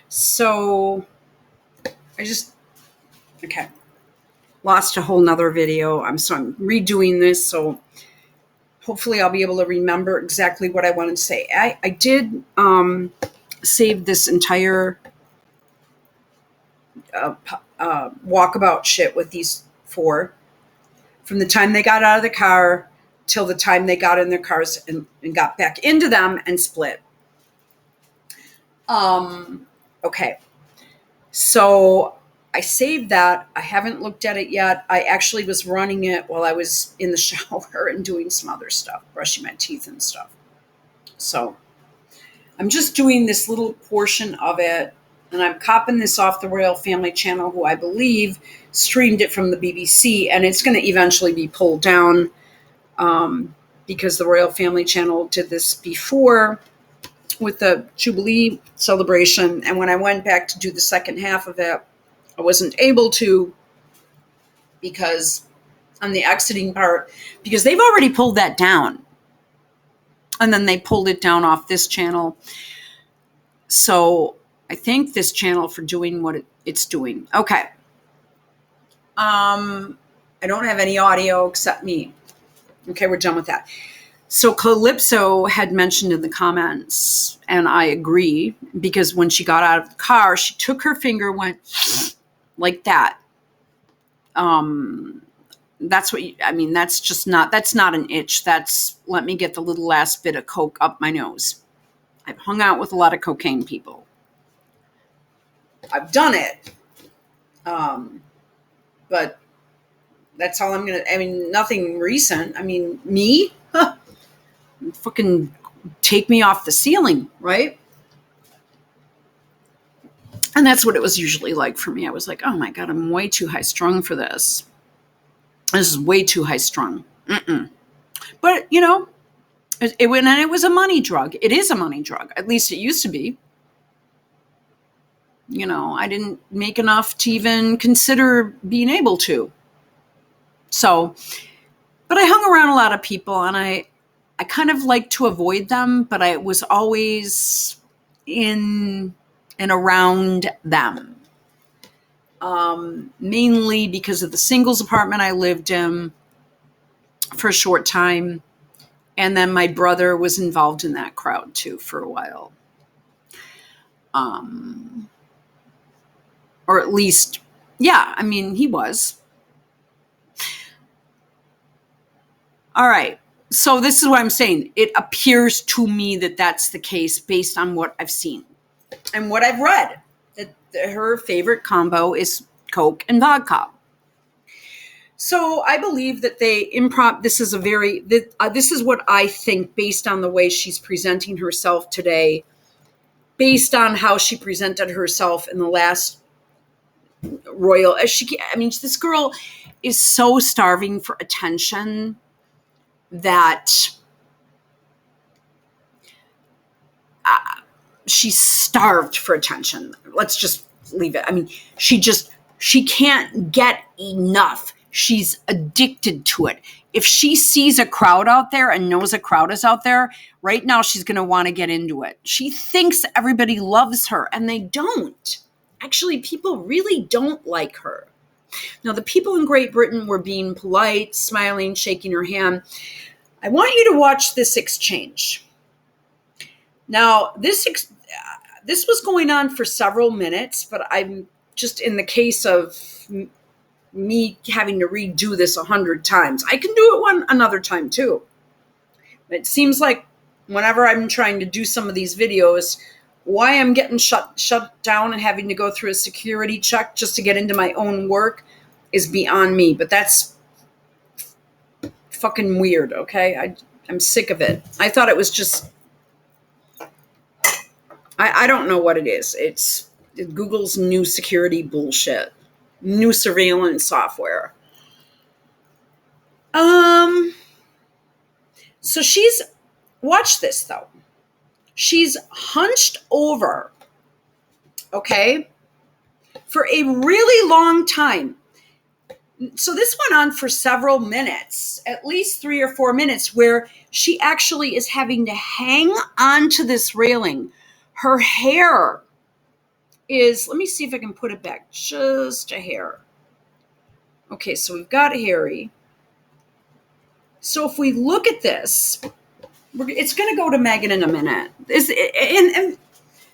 So I just, okay, lost a whole nother video. I'm redoing this. So hopefully I'll be able to remember exactly what I wanted to say. I did save this entire walkabout shit with these four from the time they got out of the car till the time they got in their cars and got back into them and split. Okay. So I saved that. I haven't looked at it yet. I actually was running it while I was in the shower and doing some other stuff, brushing my teeth and stuff. So I'm just doing this little portion of it, and I'm copping this off the Royal Family Channel, who I believe streamed it from the BBC, and it's going to eventually be pulled down because the Royal Family Channel did this before with the Jubilee celebration, and when I went back to do the second half of it, I wasn't able to because on the exiting part, because they've already pulled that down. And then they pulled it down off this channel. So I thank this channel for doing what it's doing. Okay. I don't have any audio except me. Okay, we're done with that. So Calypso had mentioned in the comments, and I agree, because when she got out of the car, she took her finger, went like that. That's what that's not an itch. That's, let me get the little last bit of coke up my nose. I've hung out with a lot of cocaine people. I've done it. But that's all nothing recent. Me? Huh. Fucking take me off the ceiling, right? And that's what it was usually like for me. I was like, oh my God, I'm way too high strung for this. This is way too high strung. But, it was a money drug. It is a money drug. At least it used to be. I didn't make enough to even consider being able to. So, but I hung around a lot of people, and I kind of like to avoid them, but I was always in and around them. Mainly because of the singles apartment I lived in for a short time. And then my brother was involved in that crowd too for a while. Or at least, yeah, he was. All right. So this is what I'm saying. It appears to me that that's the case based on what I've seen and what I've read. That her favorite combo is Coke and vodka. So I believe that this is what I think based on the way she's presenting herself today, based on how she presented herself in the last royal. This girl is so starving for attention that she's starved for attention. Let's just leave it. She can't get enough. She's addicted to it. If she sees a crowd out there and knows a crowd is out there, right now she's going to want to get into it. She thinks everybody loves her, and they don't. Actually, people really don't like her. Now, the people in Great Britain were being polite, smiling, shaking her hand. I want you to watch this exchange. Now, this was going on for several minutes, but I'm just in the case of me having to redo this 100 times. I can do it another time too. It seems like whenever I'm trying to do some of these videos, why I'm getting shut down and having to go through a security check just to get into my own work is beyond me. But that's fucking weird, okay? I'm sick of it. I thought it was just... I don't know what it is. It's Google's new security bullshit. New surveillance software. So watch this though. She's hunched over, okay, for a really long time. So this went on for several minutes, at least 3 or 4 minutes, where she actually is having to hang onto this railing. Her hair is, let me see if I can put it back just a hair. Okay, so we've got Harry. So if we look at this, it's going to go to Meghan in a minute. And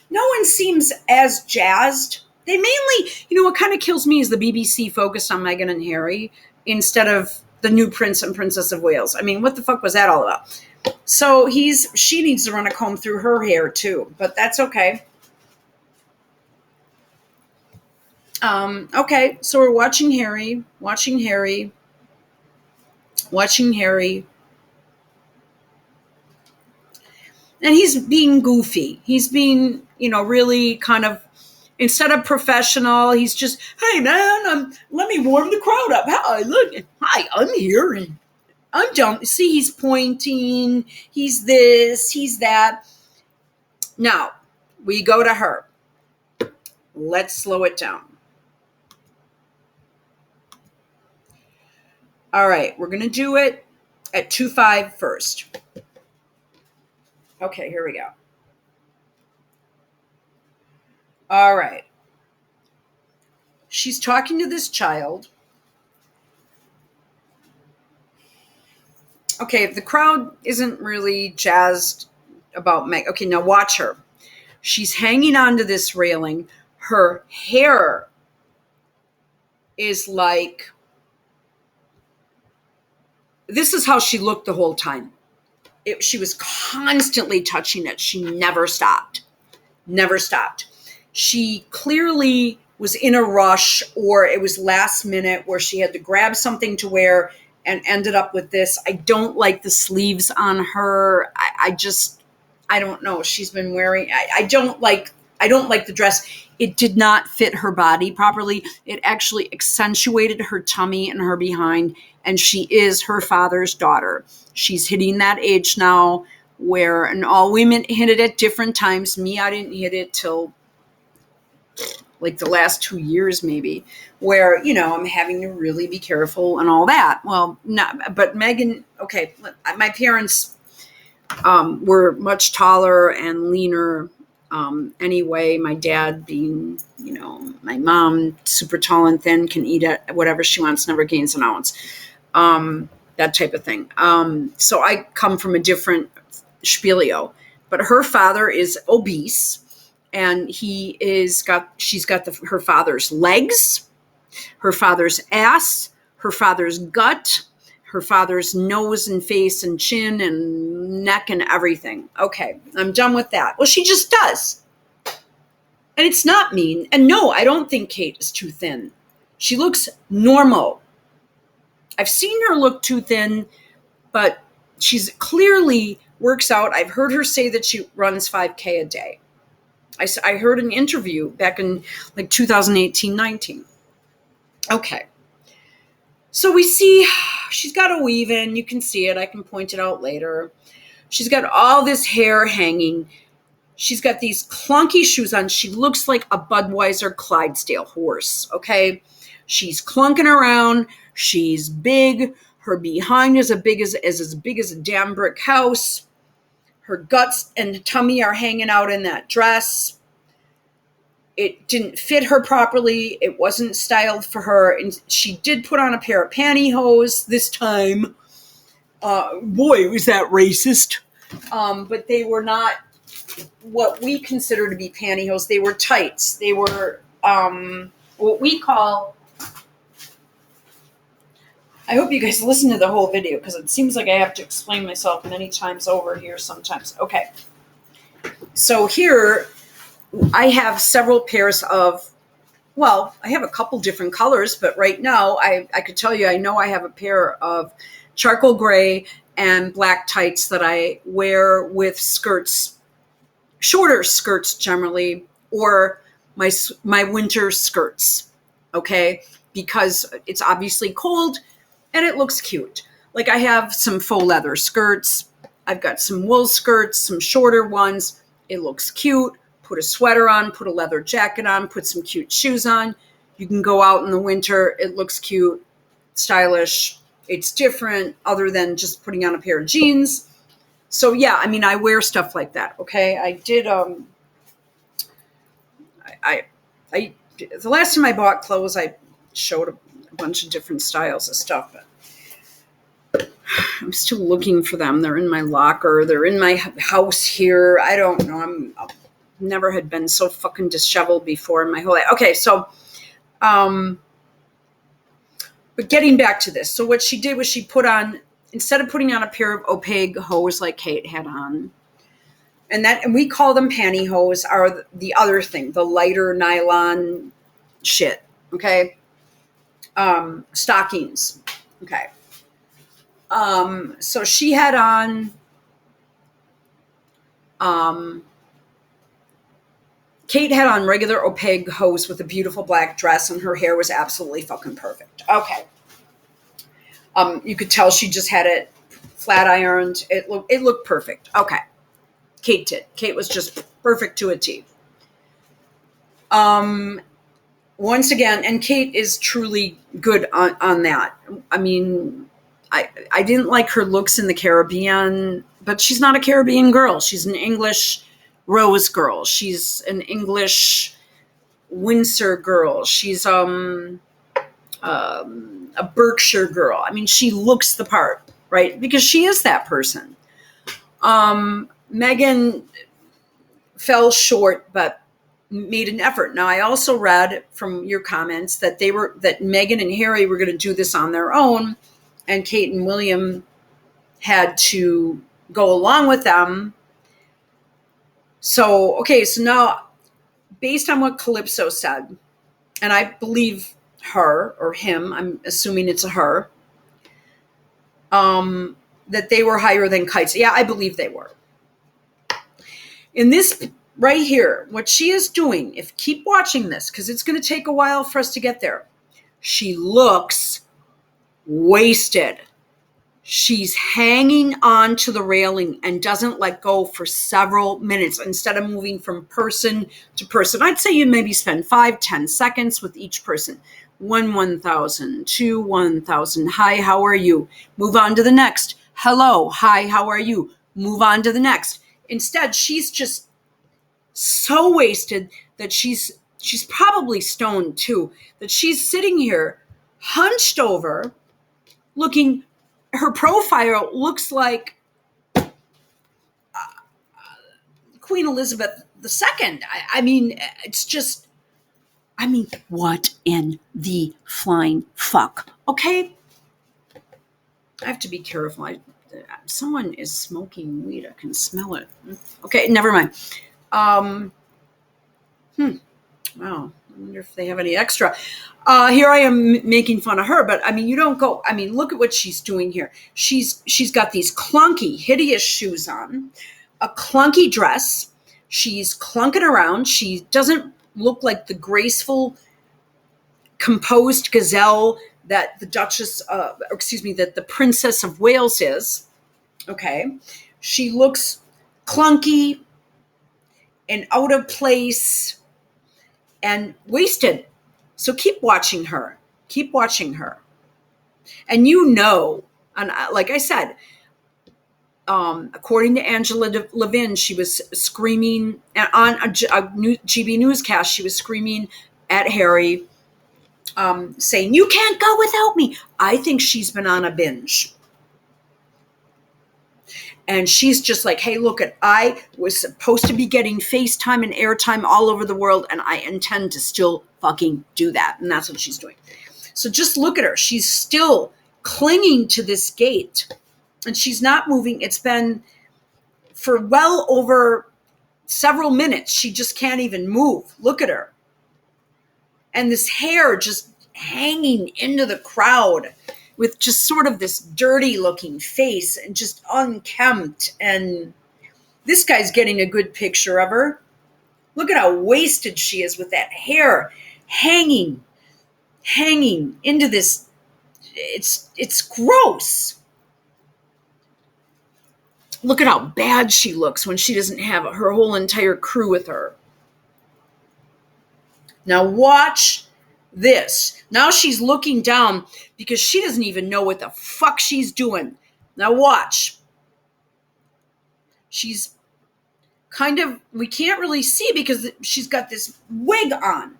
no one seems as jazzed. They mainly, what kind of kills me is the BBC focused on Meghan and Harry instead of the new Prince and Princess of Wales. I mean, what the fuck was that all about? So she needs to run a comb through her hair too, but that's okay. Okay, so we're watching Harry. And he's being goofy. He's being, really kind of, instead of professional, he's just, hey man, let me warm the crowd up. Hi, I'm here. I'm done. See, he's pointing. He's this, he's that. Now, we go to her. Let's slow it down. All right, we're going to do it at 2:5 first. Okay, here we go. All right. She's talking to this child. Okay, the crowd isn't really jazzed about Meg. Okay, now watch her. She's hanging onto this railing. Her hair is like, this is how she looked the whole time. She was constantly touching it. She never stopped. She clearly was in a rush, or it was last minute where she had to grab something to wear and ended up with this. I don't like the sleeves on her. I don't know. She's been wearing, I don't like the dress. It did not fit her body properly. It actually accentuated her tummy and her behind, and she is her father's daughter. She's hitting that age now where, and all women hit it at different times. Me, I didn't hit it till like the last 2 years maybe, where, I'm having to really be careful and all that. Well, not, but Meghan, okay, my parents were much taller and leaner. Anyway, my dad being, my mom, super tall and thin, can eat whatever she wants, never gains an ounce. That type of thing. So I come from a different spielio, but her father is obese, and she's got her father's legs, her father's ass, her father's gut, her father's nose and face and chin and neck and everything. Okay, I'm done with that. Well, she just does. And it's not mean. And no, I don't think Kate is too thin. She looks normal. I've seen her look too thin, but she's clearly works out. I've heard her say that she runs 5K a day. I heard an interview back in like 2018-19. Okay. So we see she's got a weave in. You can see it. I can point it out later. She's got all this hair hanging. She's got these clunky shoes on. She looks like a Budweiser Clydesdale horse, okay? She's clunking around. She's big. Her behind is as big as a damn brick house. Her guts and tummy are hanging out in that dress. It didn't fit her properly. It wasn't styled for her. And she did put on a pair of pantyhose this time. Boy, was that racist. But they were not what we consider to be pantyhose. They were tights. They were what we call... I hope you guys listen to the whole video, because it seems like I have to explain myself many times over here sometimes. Okay. So here I have several pairs of, well, I have a couple different colors, but right now I could tell you, I know I have a pair of charcoal gray and black tights that I wear with skirts, shorter skirts generally, or my winter skirts, okay? Because it's obviously cold and it looks cute. Like I have some faux leather skirts. I've got some wool skirts, some shorter ones. It looks cute. Put a sweater on, put a leather jacket on, put some cute shoes on. You can go out in the winter. It looks cute, stylish. It's different other than just putting on a pair of jeans. So yeah, I mear stuff like that. Okay. I did, The last time I bought clothes, I showed a bunch of different styles of stuff, but I'm still looking for them. They're in my locker. They're in my house here. I don't know. Never had been so fucking disheveled before in my whole life. Okay, so, but getting back to this. So what she did was she put on, instead of putting on a pair of opaque hose like Kate had on, and we call them pantyhose, are the other thing, the lighter nylon shit. Okay. Stockings. Okay. So she had on, Kate had on regular opaque hose with a beautiful black dress, and her hair was absolutely fucking perfect. Okay. You could tell she just had it flat ironed. It looked perfect. Okay. Kate did. Kate was just perfect to a T. Once again, and Kate is truly good on that. I mean, I didn't like her looks in the Caribbean, but she's not a Caribbean girl. She's an English Rose girl. She's an English Windsor girl. She's a Berkshire girl. I mean, she looks the part, right? Because she is that person. Meghan fell short, but made an effort. Now, I also read from your comments that that Meghan and Harry were going to do this on their own, and Kate and William had to go along with them. So, okay, so now, based on what Calypso said, and I believe her or him, I'm assuming it's a her, that they were higher than kites. Yeah, I believe they were. In this right here, what she is doing, if keep watching this, because it's going to take a while for us to get there. She looks wasted. She's hanging on to the railing and doesn't let go for several minutes instead of moving from person to person. I'd say you maybe spend 5-10 seconds with each person. 1,000, 2, 1,000. Hi, how are you? Move on to the next. Hello, hi, how are you? Move on to the next. Instead, she's just so wasted that she's probably stoned too, that she's sitting here hunched over, looking, her profile looks like Queen Elizabeth II. I mean, it's just, I mean, what in the flying fuck? Okay. I have to be careful. Someone is smoking weed. I can smell it. Okay, never mind. Wow. I wonder if they have any extra. Here I am making fun of her, but I mean, you don't go. I mean, look at what she's doing here. She's got these clunky, hideous shoes on, a clunky dress. She's clunking around. She doesn't look like the graceful, composed gazelle that the that the Princess of Wales is. Okay. She looks clunky and out of place and wasted. So keep watching her. Keep watching her. And and like I said, according to Angela Levin, she was screaming on a GB newscast. She was screaming at Harry, saying, "You can't go without me." I think she's been on a binge. And she's just like, hey, look, I was supposed to be getting FaceTime and airtime all over the world, and I intend to still fucking do that. And that's what she's doing. So just look at her. She's still clinging to this gate, and she's not moving. It's been for well over several minutes. She just can't even move. Look at her. And this hair just hanging into the crowd with just sort of this dirty looking face and just unkempt. And this guy's getting a good picture of her. Look at how wasted she is with that hair hanging into this. It's gross. Look at how bad she looks when she doesn't have her whole entire crew with her. Now watch this. Now she's looking down because she doesn't even know what the fuck she's doing. Now watch. She's kind of, we can't really see because she's got this wig on.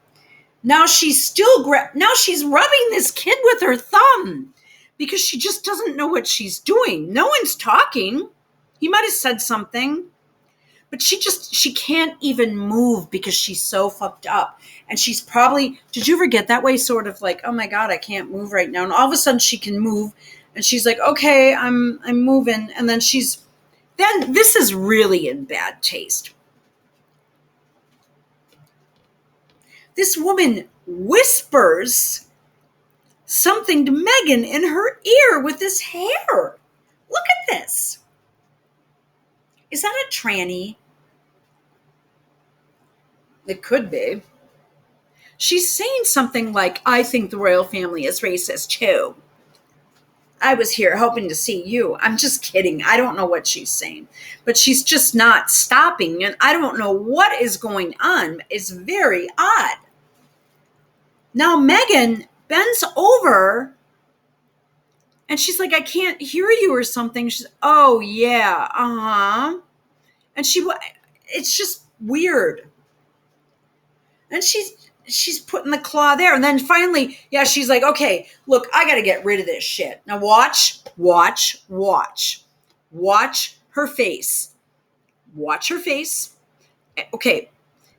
Now now she's rubbing this kid with her thumb because she just doesn't know what she's doing. No one's talking. He might have said something, but she can't even move because she's so fucked up. And she's probably, did you ever get that way? Sort of like, oh my God, I can't move right now. And all of a sudden she can move and she's like, okay, I'm moving. And then this is really in bad taste. This woman whispers something to Meghan in her ear with this hair. Look at this. Is that a tranny? It could be. She's saying something like, I think the royal family is racist too. I was here hoping to see you. I'm just kidding. I don't know what she's saying, but she's just not stopping. And I don't know what is going on. It's very odd. Now Meghan bends over and she's like, I can't hear you or something. She's, oh yeah, uh-huh. And it's just weird. And she's putting the claw there. And then finally, yeah, she's like, okay, look, I got to get rid of this shit. Now watch her face. Watch her face. Okay,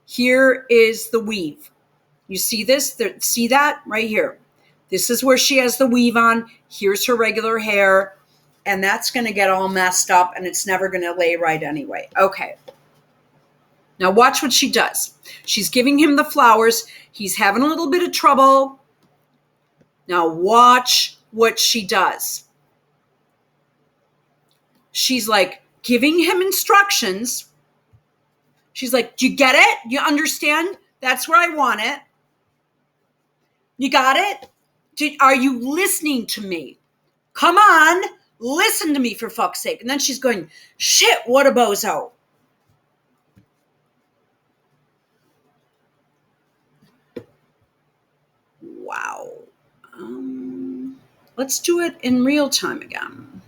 here is the weave. You see this? See that right here? This is where she has the weave on. Here's her regular hair. And that's going to get all messed up and it's never going to lay right anyway. Okay. Now watch what she does. She's giving him the flowers. He's having a little bit of trouble. Now watch what she does. She's like giving him instructions. She's like, do you get it? You understand? That's where I want it. You got it? Are you listening to me? Come on, listen to me for fuck's sake. And then she's going, shit, what a bozo. Wow. Let's do it in real time again.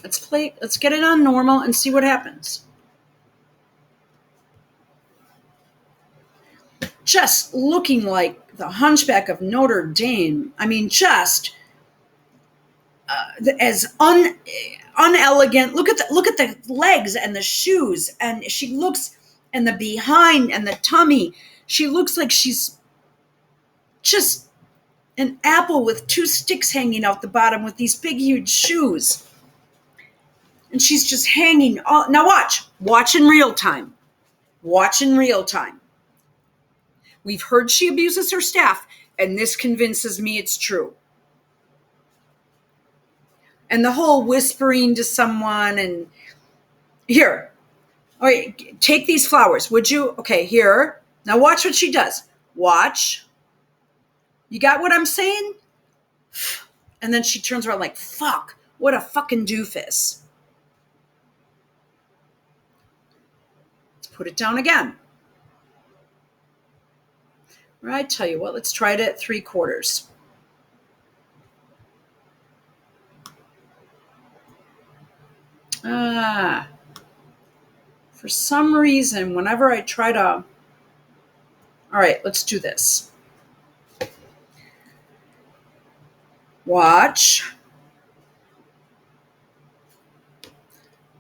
Let's get it on normal and see what happens. Just looking like the Hunchback of Notre Dame. I mean, just as unelegant. Look at the legs and the shoes, and she looks, and the behind and the tummy. She looks like she's just an apple with two sticks hanging out the bottom with these big, huge shoes. And she's just hanging. Now watch in real time. Watch in real time. We've heard she abuses her staff, and this convinces me it's true. And the whole whispering to someone and here, all right, take these flowers, would you? Okay, here. Now watch what she does. Watch. You got what I'm saying? And then she turns around like, fuck, what a fucking doofus. Let's put it down again. All right, tell you what, let's try it at 3/4. For some reason, whenever I try to, all right, let's do this. Watch.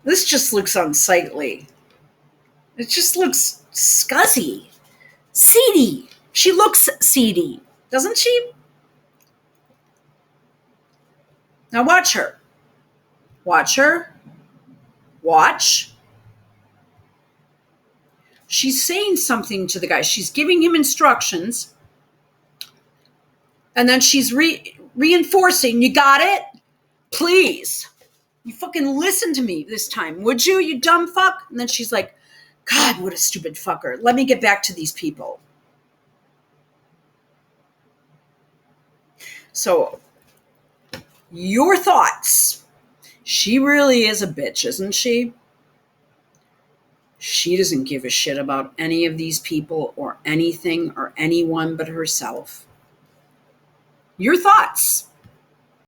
This just looks unsightly. It just looks scuzzy, seedy. She looks seedy, doesn't she? Now watch her. Watch her. Watch. She's saying something to the guy. She's giving him instructions. And then she's reinforcing, you got it? Please. You fucking listen to me this time, would you, you dumb fuck? And then she's like, God, what a stupid fucker. Let me get back to these people. So, your thoughts. She really is a bitch, isn't she? She doesn't give a shit about any of these people or anything or anyone but herself. Your thoughts.